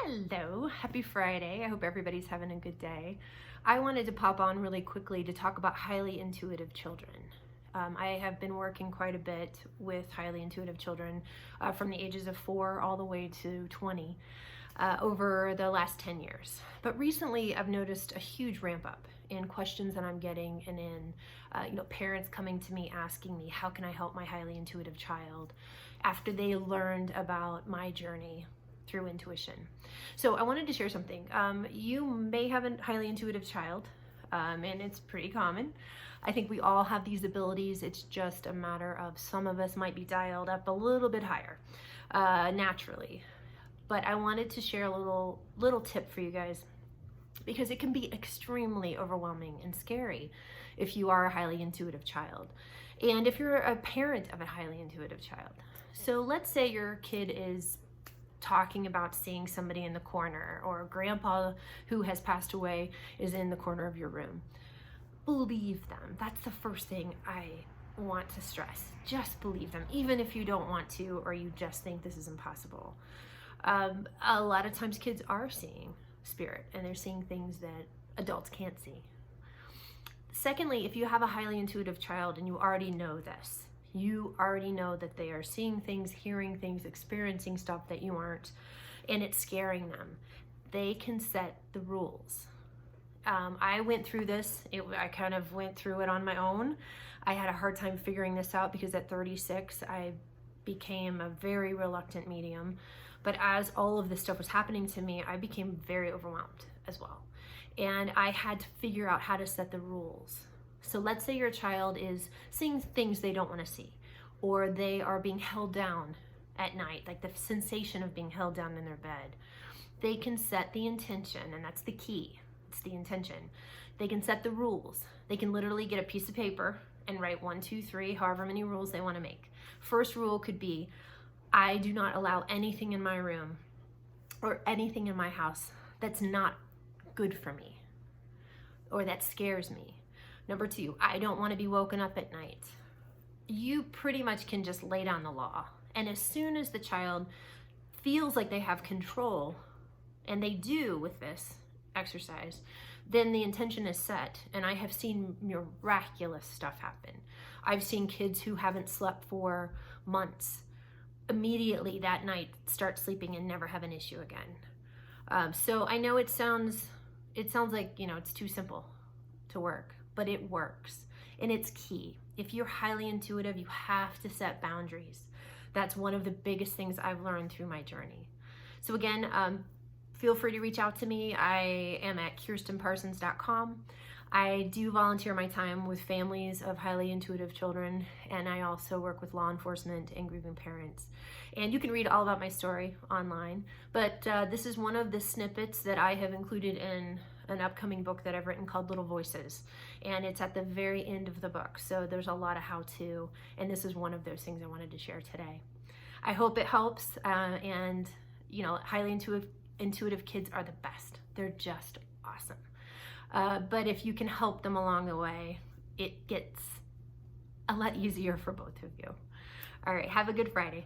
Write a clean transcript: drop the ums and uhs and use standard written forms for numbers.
Hello, happy Friday. I hope everybody's having a good day. I wanted to pop on really quickly to talk about highly intuitive children. I have been working quite a bit with highly intuitive children from the ages of 4 all the way to 20 over the last 10 years. But recently I've noticed a huge ramp up in questions that I'm getting and in parents coming to me asking me, how can I help my highly intuitive child after they learned about my journey through intuition. So I wanted to share something. You may have a highly intuitive child, and it's pretty common. I think we all have these abilities. It's just a matter of some of us might be dialed up a little bit higher naturally. But I wanted to share a little tip for you guys, because it can be extremely overwhelming and scary if you are a highly intuitive child, and if you're a parent of a highly intuitive child. So let's say your kid is talking about seeing somebody in the corner, or grandpa who has passed away is in the corner of your room. Believe them. That's the first thing I want to stress. Just believe them, even if you don't want to, or you just think this is impossible. A lot of times kids are seeing spirit, and they're seeing things that adults can't see. Secondly, if you have a highly intuitive child and you already know this, you already know that they are seeing things, hearing things, experiencing stuff that you aren't, and it's scaring them, they can set the rules. I went through this. I kind of went through it on my own. I had a hard time figuring this out because at 36, I became a very reluctant medium. But as all of this stuff was happening to me, I became very overwhelmed as well. And I had to figure out how to set the rules. So let's say your child is seeing things they don't want to see, or they are being held down at night, like the sensation of being held down in their bed. They can set the intention, and that's the key. It's the intention. They can set the rules. They can literally get a piece of paper and write 1, 2, 3, however many rules they want to make. First rule could be, I do not allow anything in my room or anything in my house that's not good for me or that scares me. Number 2, I don't want to be woken up at night. You pretty much can just lay down the law. And as soon as the child feels like they have control, and they do with this exercise, then the intention is set. And I have seen miraculous stuff happen. I've seen kids who haven't slept for months immediately that night start sleeping and never have an issue again. So I know it sounds like, it's too simple to work, but it works, and it's key. If you're highly intuitive, you have to set boundaries. That's one of the biggest things I've learned through my journey. So again, feel free to reach out to me. I am at KierstenParsons.com. I do volunteer my time with families of highly intuitive children, and I also work with law enforcement and grieving parents. And you can read all about my story online, but this is one of the snippets that I have included in an upcoming book that I've written called Little Voices, and it's at the very end of the book. So there's a lot of how-to, and this is one of those things I wanted to share today. I hope it helps, and highly intuitive kids are the best. They're just awesome. But if you can help them along the way, it gets a lot easier for both of you. All right, have a good Friday.